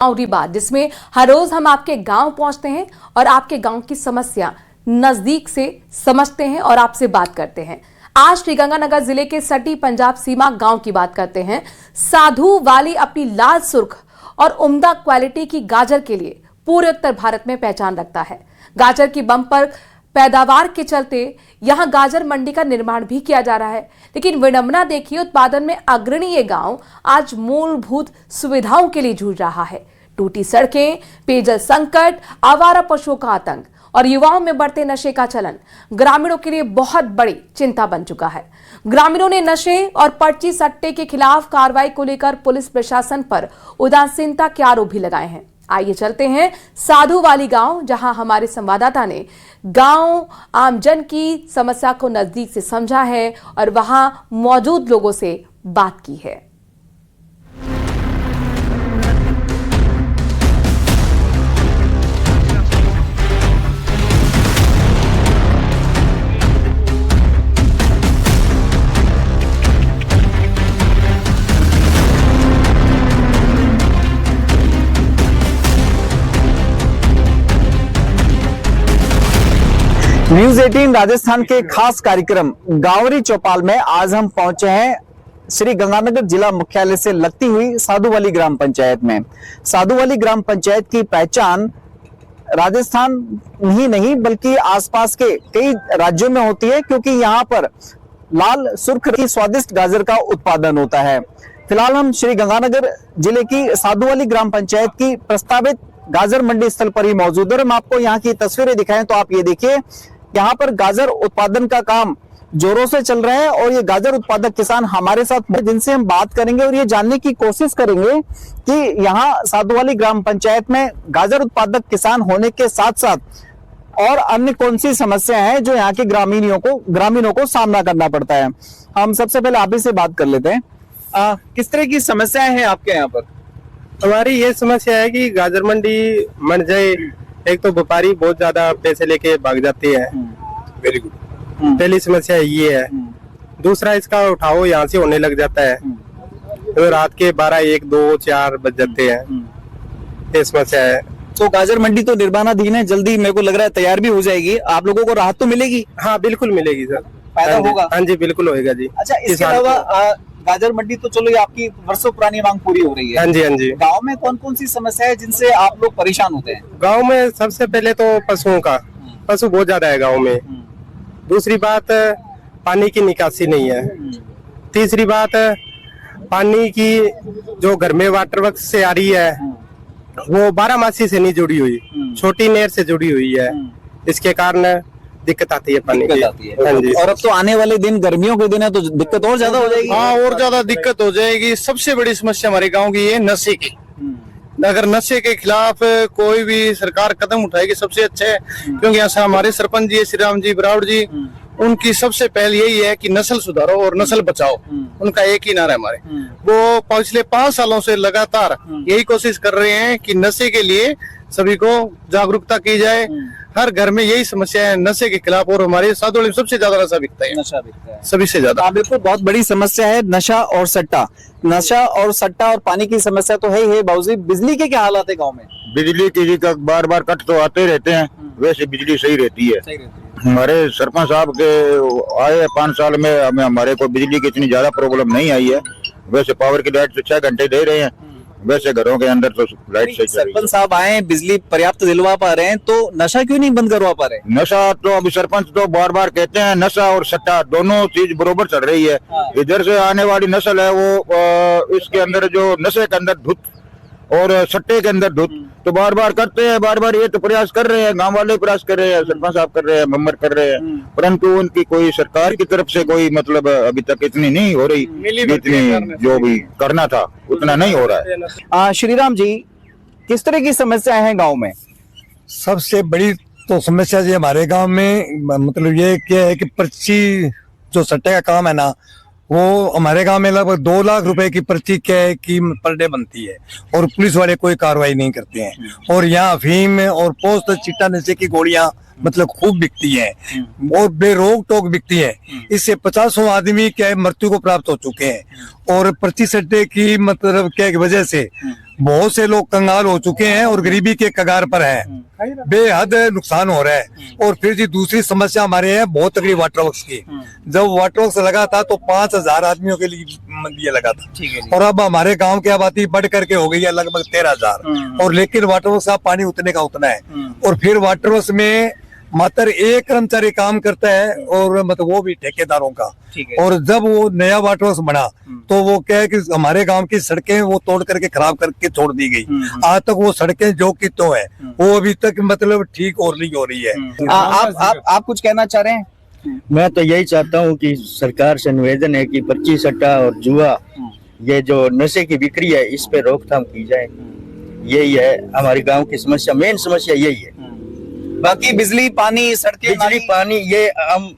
गाँव बात, जिसमें हर रोज हम आपके गांव पहुंचते हैं और आपके गांव की समस्या नजदीक से समझते हैं और आपसे बात करते हैं। आज श्रीगंगानगर जिले के सटी पंजाब सीमा गांव की बात करते हैं। साधु वाली अपनी लाल सुर्ख और उम्दा क्वालिटी की गाजर के लिए पूरे उत्तर भारत में पहचान रखता है। गाजर की बम्पर पैदावार के चलते यहां गाजर मंडी का निर्माण भी किया जा रहा है, लेकिन विडंबना देखिए, उत्पादन में अग्रणी ये गांव आज मूलभूत सुविधाओं के लिए जूझ रहा है। टूटी सड़कें, पेयजल संकट, आवारा पशुओं का आतंक और युवाओं में बढ़ते नशे का चलन ग्रामीणों के लिए बहुत बड़ी चिंता बन चुका है। ग्रामीणों ने नशे और पर्ची सट्टे के खिलाफ कार्रवाई को लेकर पुलिस प्रशासन पर उदासीनता के आरोप भी लगाए हैं। आइए चलते हैं साधु वाली गांव, जहां हमारे संवाददाता ने गांव आमजन की समस्या को नजदीक से समझा है और वहां मौजूद लोगों से बात की है। न्यूज 18 राजस्थान के खास कार्यक्रम गांवरी चौपाल में आज हम पहुंचे हैं श्री गंगानगर जिला मुख्यालय से लगती हुई साधुवाली ग्राम पंचायत में। साधुवाली ग्राम पंचायत की पहचान राजस्थान ही नहीं बल्कि आसपास के कई राज्यों में होती है, क्योंकि यहाँ पर लाल सुर्ख की स्वादिष्ट गाजर का उत्पादन होता है। फिलहाल हम श्री गंगानगर जिले की साधुवाली ग्राम पंचायत की प्रस्तावित गाजर मंडी स्थल पर ही मौजूद है। हम आपको यहाँ की तस्वीरें दिखाएं तो आप ये देखिए, यहाँ पर गाजर उत्पादन का काम जोरों से चल रहा है और ये गाजर उत्पादक किसान हमारे साथ, जिनसे हम बात करेंगे और ये जानने की कोशिश करेंगे कि यहाँ साधुवाली ग्राम पंचायत में गाजर उत्पादक किसान होने के साथ साथ और अन्य कौन सी समस्या है जो यहाँ के ग्रामीणों को सामना करना पड़ता है। हम सबसे पहले आप ही से बात कर लेते हैं। किस तरह की समस्याएं हैं आपके यहाँ पर? हमारी ये समस्या है कि गाजर मंडी मर जाए, एक तो व्यापारी बहुत ज्यादा पैसे लेके भाग जाते हैं। Very good. पहली समस्या ये है। दूसरा, इसका उठाओ यहाँ से होने लग जाता है तो रात के 12, 1, 2, 4 बज जाते हैं। ये समस्या है। तो गाजर मंडी तो निर्माणाधीन है, जल्दी मेरे को लग रहा है तैयार भी हो जाएगी। आप लोगों को राहत तो मिलेगी? हाँ बिल्कुल मिलेगी सर, फायदा होगा। हाँ जी बिल्कुल होगा जी। अच्छा, इसके अलावा गाजर मंडी तो चलो ये आपकी वर्षों पुरानी मांग पूरी हो रही है। हाँ जी हाँ जी। गांव में कौन कौन सी समस्या है जिनसे आप लोग परेशान होते हैं? गांव में सबसे पहले तो पशुओं का, पशु बहुत ज्यादा है गांव में। दूसरी बात, पानी की निकासी नहीं है। तीसरी बात, पानी की जो घर में वाटर वर्क्स से आ रही है वो 12मासी से नहीं जुड़ी हुई, छोटी नहर से जुड़ी हुई है। इसके कारण दिक्कत आती है पानी की। हाँ जी। और अब तो आने वाले दिन गर्मियों के दिन है तो दिक्कत और ज्यादा हो जाएगी। हाँ, और ज्यादा दिक्कत हो जाएगी। सबसे बड़ी समस्या हमारे गांव की है नशे की। अगर नशे के खिलाफ कोई भी सरकार कदम उठाएगी सबसे अच्छा है, क्योंकि ऐसा हमारे सरपंच जी श्री राम जी बराड़ जी, उनकी सबसे पहले यही है कि नस्ल सुधारो और नस्ल बचाओ। उनका एक ही नारा है हमारे। वो पिछले 5 सालों से लगातार यही कोशिश कर रहे हैं कि नशे के लिए सभी को जागरूकता की जाए। हर घर में यही समस्या है नशे के खिलाफ, और हमारे साधुवाली में सबसे ज्यादा नशा बिकता है, सभी से ज्यादा। बिल्कुल, बहुत बड़ी समस्या है नशा और सट्टा। नशा और सट्टा और पानी की समस्या तो है ही है। बाबूजी, बिजली के क्या हालात है गाँव में? बिजली की बार बार कट तो आते रहते हैं, वैसे बिजली सही रहती है। हमारे सरपंच साहब के आए 5 साल में हमारे को बिजली की इतनी ज्यादा प्रॉब्लम नहीं आई है। वैसे पावर की लाइट तो 6 घंटे दे रहे हैं, वैसे घरों के अंदर तो लाइट सही। सरपंच साहब आए, बिजली पर्याप्त दिलवा पा रहे हैं, तो नशा क्यों नहीं बंद करवा पा रहे? नशा तो अभी सरपंच तो बार बार कहते हैं नशा और सट्टा दोनों चीज बरोबर चल रही है। इधर से आने वाली नस्ल है वो इसके अंदर जो नशे के अंदर धुत और सट्टे के अंदर धुत तो बार बार करते हैं। बार बार ये तो प्रयास कर रहे हैं, गांव वाले प्रयास कर रहे हैं, सरपंच साहब कर रहे हैं, मेंबर कर रहे हैं, परंतु उनकी कोई सरकार की तरफ से कोई मतलब अभी तक इतनी नहीं हो रही, इतनी जो भी करना था उतना नहीं हो रहा है। श्रीराम जी, किस तरह की समस्या है गाँव में? सबसे बड़ी तो समस्या जी हमारे गांव में मतलब ये क्या है कि पर्ची जो सट्टे का काम है ना, वो हमारे गांव में लगभग 2 लाख रुपए की पर्ची क्या की पर डे बनती है और पुलिस वाले कोई कार्रवाई नहीं करते हैं। और यहाँ अफीम और पोस्त चिट्टा नशे की गोलियां मतलब खूब बिकती हैं और बेरोक टोक बिकती हैं। इससे 50 आदमी क्या मृत्यु को प्राप्त हो चुके हैं। और पर्ची सट्टे की मतलब क्या वजह से बहुत से लोग कंगाल हो चुके हैं और गरीबी के कगार पर हैं, बेहद नुकसान हो रहा है। और फिर जी दूसरी समस्या हमारे है बहुत तगड़ी वाटर वर्क्स की। जब वाटर वर्क्स लगा था तो 5,000 आदमियों के लिए लगा था, और अब हमारे गांव की आबादी बढ़ करके हो गई है लगभग 13,000। और लेकिन वाटर वर्क्स का पानी उतने का उतना है, और फिर वाटर वर्क्स में मात्र एक कर्मचारी काम करता है, और मतलब वो भी ठेकेदारों का। और जब वो नया वाटर वर्क्स बना तो वो क्या है कि हमारे गांव की सड़कें वो तोड़ करके खराब करके छोड़ दी गई। आज तक वो सड़कें जो की तो है, वो अभी तक मतलब ठीक और नहीं हो रही है। आप कुछ कहना चाह रहे हैं? मैं तो यही चाहता हूँ कि सरकार से निवेदन है कि पर्ची सट्टा और जुआ, ये जो नशे की बिक्री है, इस पे रोकथाम की जाए। यही है हमारे गांव की समस्या, मेन समस्या यही है। बाकी बिजली पानी सड़कें बिजली पानी ये हम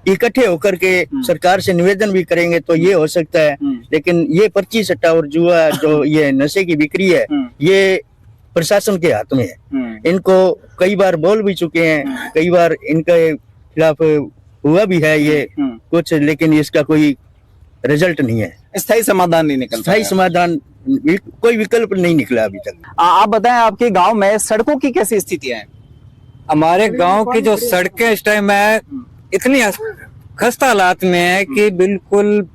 इकट्ठे होकर के सरकार से निवेदन भी करेंगे तो ये हो सकता है, लेकिन ये पर्ची सट्टा और जुआ जो ये नशे की बिक्री है, ये प्रशासन के हाथ में है। इनको कई बार बोल भी चुके हैं, कई बार इनके खिलाफ हुआ भी है ये कुछ, लेकिन इसका कोई रिजल्ट नहीं है। स्थायी समाधान नहीं निकल स्थायी समाधान कोई विकल्प नहीं निकला अभी तक। आप बताएं आपके गांव में सड़कों की कैसी स्थितियां हैं? हमारे गांव की जो सड़कें इस टाइम है इतनी खस्ता हालात में है कि बिल्कुल,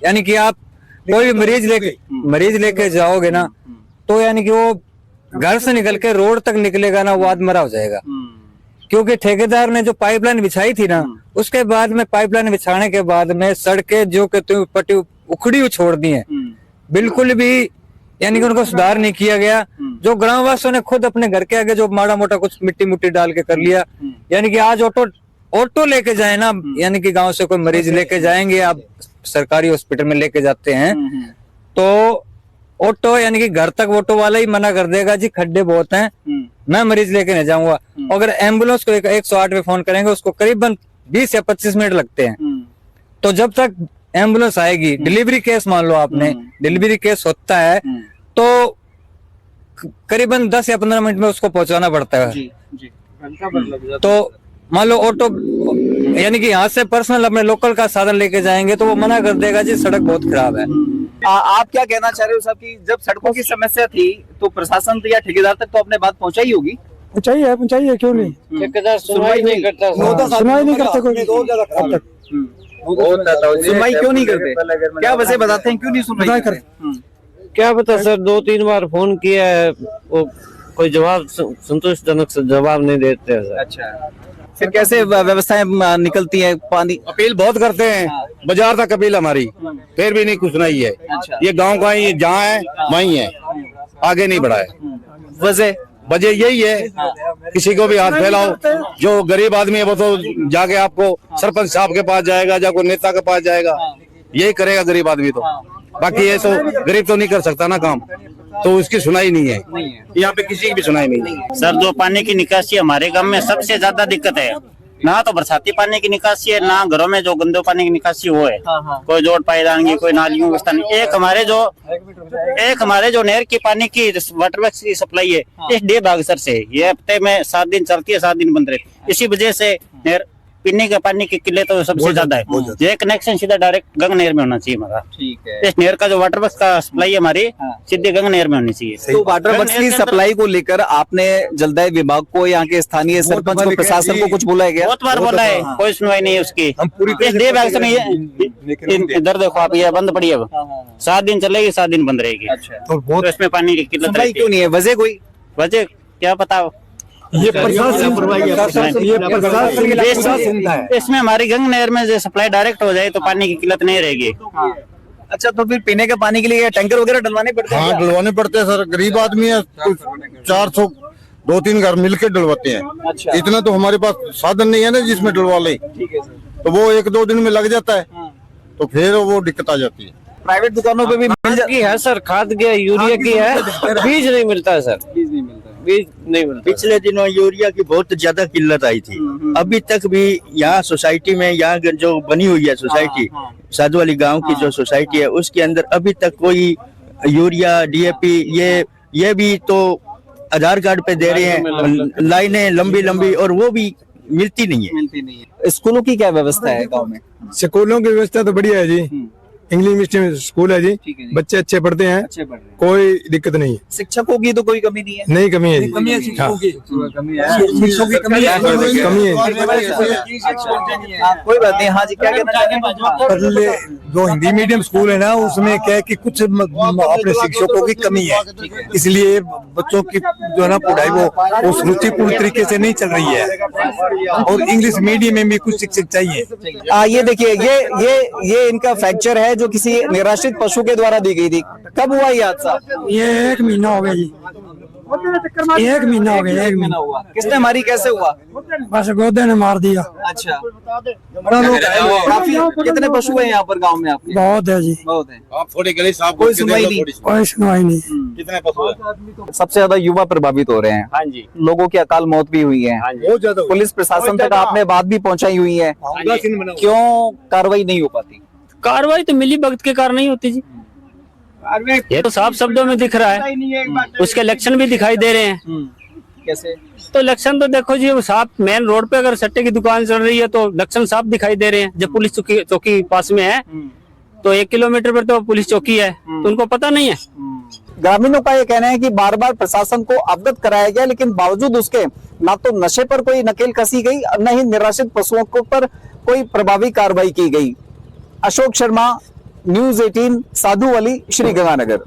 यानी कि आप कोई भी मरीज लेके जाओगे ना तो यानी कि वो घर से निकल के रोड तक निकलेगा ना, वो आदमरा हो जाएगा। क्योंकि ठेकेदार ने जो पाइपलाइन बिछाई थी ना, उसके बाद में पाइपलाइन बिछाने के बाद में सड़कें जो कि पट्टी उखड़ी छोड़ दी है, बिल्कुल भी यानी कि उनको सुधार नहीं किया गया। जो ग्रामवासियों ने खुद अपने घर के आगे जो माड़ा मोटा कुछ मिट्टी मुट्टी डाल के कर लिया, यानी कि आज ऑटो लेके जाए ना, यानी कि गांव से कोई मरीज लेके जाएंगे, आप सरकारी हॉस्पिटल में लेके जाते हैं तो ऑटो यानी कि घर तक ऑटो वाला ही मना कर देगा, जी खड्डे बहुत हैं, मैं मरीज लेके नहीं जाऊंगा। अगर एम्बुलेंस को 108 पे फोन करेंगे उसको करीबन 20 या 25 मिनट लगते हैं। तो जब तक एम्बुलेंस आएगी, डिलीवरी केस मान लो आपने, डिलीवरी केस होता है तो करीबन 10 या 15 मिनट में उसको पहुंचाना पड़ता है। तो मान लो ऑटो यानी कि यहाँ से पर्सनल अपने लोकल का साधन लेके जाएंगे तो वो मना कर देगा, जी सड़क बहुत खराब है। आप क्या कहना चाह रहे हो साहब कि जब सड़कों की समस्या थी तो प्रशासन या ठेकेदार तक तो आपने बात पहुंचाई होगी? पहुंचाइए क्यों नहीं? ठेकेदार सुनवाई नहीं करता, सुनवाई नहीं करते कोई। सुनवाई क्यों नहीं करते? क्या वजह बताते हैं क्यों नहीं सुनवाई करते? क्या पता सर, 2-3 बार फोन किया है, वो कोई जवाब संतोषजनक जवाब नहीं देते हैं सर। अच्छा, फिर कैसे व्यवस्थाएं निकलती है? पानी अपील बहुत करते हैं, बाजार तक अपील हमारी, फिर भी नहीं कुछ नहीं है। ये गांव का ही जहाँ है वहीं है, आगे नहीं बढ़ा है। वजह यही है, किसी को भी हाथ फैलाओ, जो गरीब आदमी है वो तो जाके आपको सरपंच साहब के पास जाएगा, या कोई नेता के पास जाएगा, यही करेगा गरीब आदमी। तो बाकी ये तो गरीब तो नहीं कर सकता ना काम, तो उसकी सुनाई नहीं है, यहाँ पे किसी की भी सुनाई नहीं है। सर, जो पानी की निकासी हमारे गांव में सबसे ज्यादा दिक्कत है, ना तो बरसाती पानी की निकासी है, ना घरों में जो गंदे पानी की निकासी वो है। कोई जोड़ पायदान की, कोई नालियों की व्यवस्था नहीं। एक हमारे जो नहर की पानी की वाटर वर्क्स की सप्लाई है, इस डे बागसर से ये हफ्ते में 7 दिन चलती है, 7 दिन बंद रहती। इसी वजह से नहर पीने के पानी की किल्लत तो सबसे ज्यादा है। ये कनेक्शन सीधा डायरेक्ट गंगा नहर में होना चाहिए हमारा। ठीक है, इस नहर का जो वाटर वर्क्स का सप्लाई है हमारी सीधे गंगा नहर में होनी चाहिए। तो वाटर वर्क्स की सप्लाई को लेकर आपने जलदाय विभाग को, यहाँ के स्थानीय सरपंच को, प्रशासन को कुछ बोला है क्या? बहुत बार बोला है, कोई सुनवाई नहीं है उसकी। इधर देखो आप, ये बंद पड़ी है, अब 7 दिन चलेगी, 7 दिन बंद रहेगी। तो इसमें पानी की किल्लत रहती है। क्यों नहीं है? वजह कोई वजह क्या पता? ये प्रशासन इसमें हमारी गंगा नहर में जो सप्लाई डायरेक्ट हो जाए तो पानी की किल्लत नहीं रहेगी। अच्छा, तो फिर पीने के पानी के लिए टैंकर वगैरह डलवाने पड़ते हैं? हाँ, डलवाने पड़ते हैं सर, गरीब आदमी है, 400 2-3 घर मिलके डलवाते हैं। अच्छा। इतना तो हमारे पास साधन नहीं है ना जिसमें डलवा ले, तो वो 1-2 दिन में लग जाता है, तो फिर वो दिक्कत आ जाती है। प्राइवेट दुकानों पे भी मिल जाती है सर, खाद की है, यूरिया की है, बीज नहीं मिलता है सर, बीज नहीं मिलता। पिछले दिनों यूरिया की बहुत ज्यादा किल्लत आई थी, अभी तक भी यहाँ सोसाइटी में, यहाँ जो बनी हुई है सोसाइटी, साधु वाली गांव की जो सोसाइटी है, उसके अंदर अभी तक कोई यूरिया, डीएपी, ये भी तो आधार कार्ड पे दे रहे हैं, लाइनें लंबी लंबी, और वो भी मिलती नहीं है। स्कूलों की क्या व्यवस्था है गाँव में? स्कूलों की व्यवस्था तो बढ़िया है जी, इंग्लिश मीडियम स्कूल है जी, ठीक है जी। बच्चे अच्छे पढ़ते हैं, अच्छे पढ़ रहे हैं। कोई दिक्कत नहीं है, शिक्षकों की तो कोई कमी नहीं है। नहीं कमी है जी, कमी है हाँ, शिक्षकों की कमी है, शिक्षकों की कमी है कमी है हाँ, कोई बात नहीं। हाँ जी, क्या कहना चाह रहे हैं? पहले जो हिंदी मीडियम स्कूल है ना उसमें क्या है कि कुछ अपने शिक्षकों की कमी है, इसलिए बच्चों की जो है ना पढ़ाई वो रुचिपूर्ण तरीके से नहीं चल रही है, और इंग्लिश मीडियम में भी कुछ शिक्षक चाहिए। ये देखिए, ये इनका फ्रैक्चर है जो किसी निराश्रित पशु के द्वारा दी गई थी। कब हुआ ये हादसा? ये 1 महीना हो गया जी, 1 महीना हो गया, 1 महीना हुआ। किसने मारी, कैसे हुआ? बस गोदे ने मार दिया। अच्छा, काफी कितने पशु हैं यहाँ पर गांव में आपके? बहुत है जी, बहुत है। आप थोड़ी गली साफ कोई सुनवाई नहीं। कोई सुनवाई नहीं। कितने पशु है? सबसे ज्यादा युवा प्रभावित हो रहे हैं। हाँ जी, लोगों की अकाल मौत भी हुई है। बहुत ज्यादा पुलिस प्रशासन तक आपने बात भी पहुंचाई हुई है, क्यों कार्रवाई नहीं हो पाती? कार्रवाई तो मिली भगत के कारण नहीं होती जी, ये तो साफ शब्दों में दिख रहा है। उसके लक्षण भी दिखाई दे रहे हैं। कैसे? तो लक्षण तो देखो जी, वो साफ मेन रोड पे अगर सट्टे की दुकान चल रही है तो लक्षण साफ दिखाई दे रहे हैं। जब पुलिस चौकी पास में है तो 1 किलोमीटर पर तो पुलिस चौकी है, तो उनको पता नहीं है। ग्रामीणों का ये कहना है कि बार बार प्रशासन को अवगत कराया गया, लेकिन बावजूद उसके ना तो नशे पर कोई नकेल कसी गई, न ही निराश्रित पशुओं को पर कोई प्रभावी कार्रवाई की गई। अशोक शर्मा, न्यूज़ 18, साधुवाली, श्री गंगानगर।